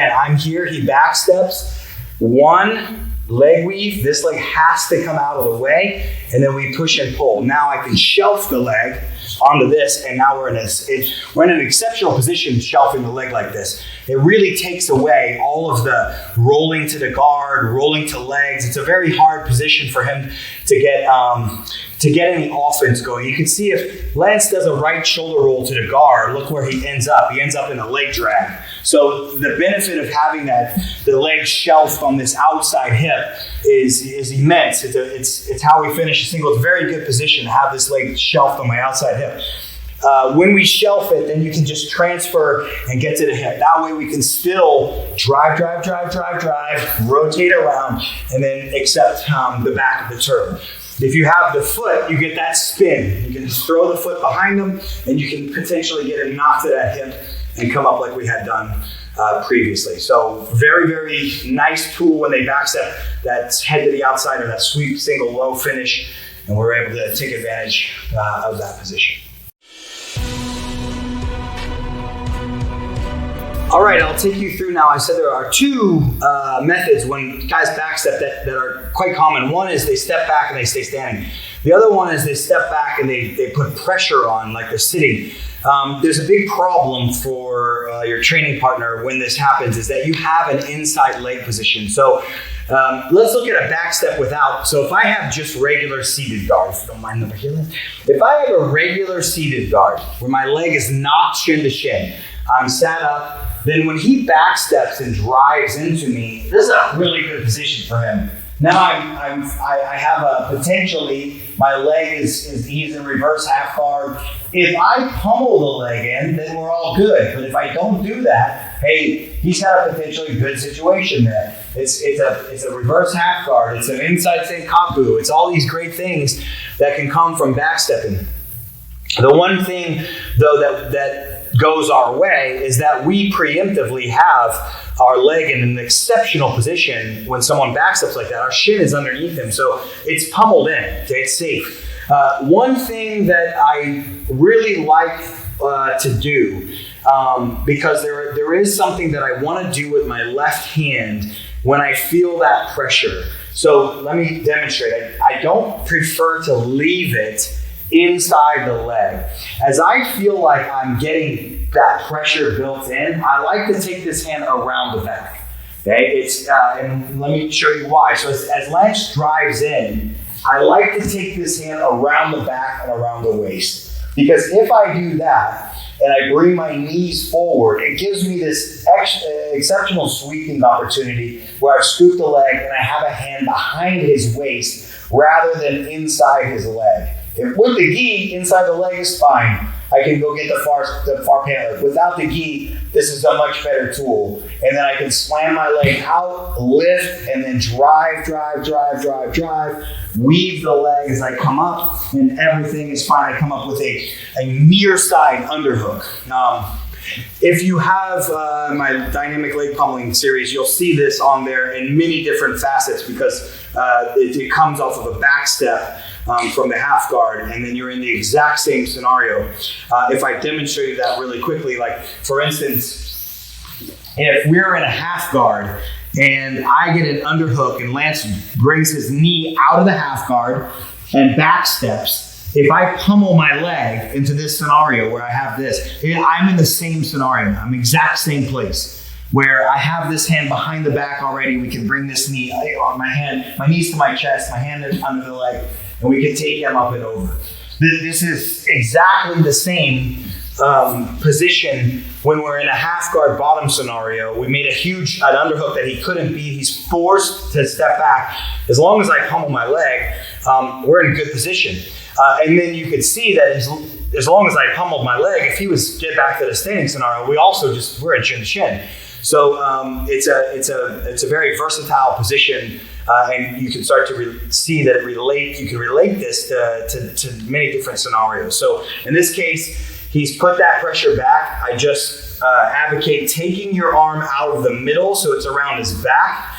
And I'm here, he back steps, one leg weave, this leg has to come out of the way, and then we push and pull. Now I can shelf the leg onto this, and now we're in an exceptional position shelving the leg like this. It really takes away all of the rolling to the guard, rolling to legs. It's a very hard position for him to get any offense going. You can see if Lance does a right shoulder roll to the guard, look where he ends up. He ends up in a leg drag. So the benefit of having the leg shelved on this outside hip is immense. It's how we finish a single. It's a very good position to have this leg shelved on my outside hip. When we shelf it, then you can just transfer and get to the hip. That way we can still drive, rotate around, and then accept the back of the turtle. If you have the foot, you get that spin. You can just throw the foot behind them, and you can potentially get a knock to that hip and come up like we had done previously. So very, very nice tool when they back step. That's head to the outside of that sweep, single, low finish, and we're able to take advantage of that position. All right, I'll take you through now. I said there are two methods when guys backstep that are quite common. One is they step back and they stay standing. The other one is they step back and they put pressure on like they're sitting. There's a big problem for your training partner when this happens is that you have an inside leg position. So let's look at a back step without. So if I have just regular seated guard, if you don't mind over here. If I have a regular seated guard where my leg is not shin to shin, I'm sat up, then when he back steps and drives into me, this is a really good position for him. Now I have a potentially, my leg he's in reverse half guard. If I pummel the leg in, then we're all good. But if I don't do that, hey, he's got a potentially good situation there. It's a reverse half guard. It's an inside senkaku. It's all these great things that can come from backstepping. The one thing though that goes our way is that we preemptively have our leg in an exceptional position when someone backsteps like that. Our shin is underneath him, so it's pummeled in. Okay, it's safe. One thing that I really like to do, because there is something that I want to do with my left hand when I feel that pressure. So let me demonstrate. I don't prefer to leave it inside the leg. As I feel like I'm getting that pressure built in, I like to take this hand around the back. Okay, and let me show you why. So as Lance drives in, I like to take this hand around the back and around the waist. Because if I do that, and I bring my knees forward, it gives me this exceptional sweeping opportunity where I've scooped the leg and I have a hand behind his waist rather than inside his leg. If with the gi, inside the leg is fine. I can go get the far pant leg. Without the gi, this is a much better tool. And then I can slam my leg out, lift, and then drive, weave the leg as I come up, and everything is fine. I come up with a near side underhook. If you have my dynamic leg pummeling series, you'll see this on there in many different facets because it comes off of a back step from the half guard, and then you're in the exact same scenario. If I demonstrated that really quickly, like for instance, if we're in a half guard and I get an underhook and Lance brings his knee out of the half guard and back steps, if I pummel my leg into this scenario where I have this, I'm in the same scenario. I'm exact same place where I have this hand behind the back already. We can bring this knee, my knees to my chest, my hand is under the leg, and we can take him up and over. This is exactly the same position when we're in a half guard bottom scenario. We made an underhook that he couldn't beat. He's forced to step back. As long as I pummel my leg, we're in a good position. And then you could see that as long as I pummeled my leg, if he was get back to the standing scenario, we're in chin to shin. So it's a very versatile position, and you can start to see that you can relate this to many different scenarios. So in this case, he's put that pressure back. I just advocate taking your arm out of the middle so it's around his back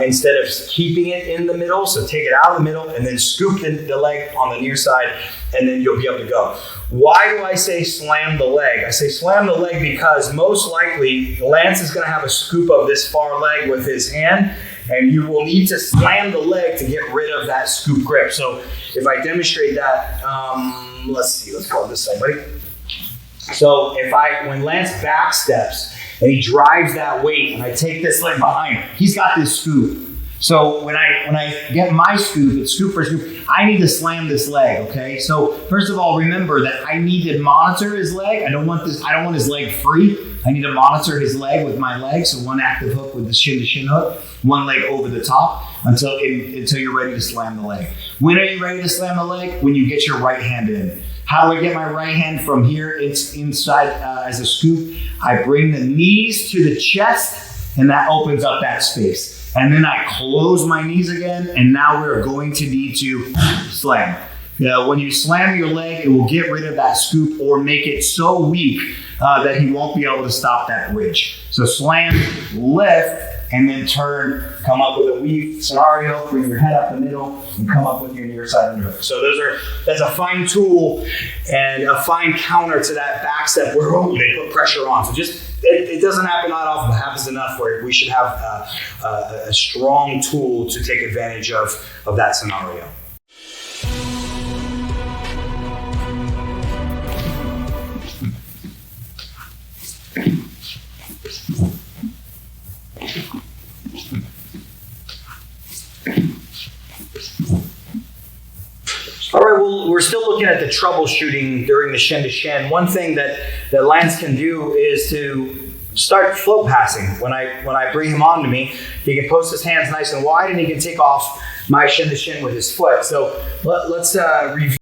instead of keeping it in the middle. So take it out of the middle and then scoop the leg on the near side, and then you'll be able to go. Why do I say slam the leg? I say slam the leg because most likely Lance is going to have a scoop of this far leg with his hand, and you will need to slam the leg to get rid of that scoop grip. So if I demonstrate that, let's see, let's go on this side, buddy. So when Lance back steps and he drives that weight and I take this leg behind him, he's got this scoop. So when I get my scoop, it's scoop for scoop, I need to slam this leg, okay? So first of all, remember that I need to monitor his leg. I don't want his leg free. I need to monitor his leg with my leg. So one active hook with the shin to shin hook, one leg over the top until you're ready to slam the leg. When are you ready to slam the leg? When you get your right hand in. How do I get my right hand from here? It's inside as a scoop. I bring the knees to the chest, and that opens up that space. And then I close my knees again, and now we're going to need to slam. When you slam your leg, it will get rid of that scoop or make it so weak that he won't be able to stop that bridge. So slam, lift, and then turn, come up with a weave scenario, bring your head up the middle, and come up with your near side underhook. So that's a fine tool and a fine counter to that back step where they put pressure on. So it doesn't happen that often, but happens enough where we should have a strong tool to take advantage of that scenario. All right, well, we're still looking at the troubleshooting during the shin to shin. One thing that Lance can do is to start float passing. When I bring him onto me, he can post his hands nice and wide, and he can take off my shin to shin with his foot. So let's review.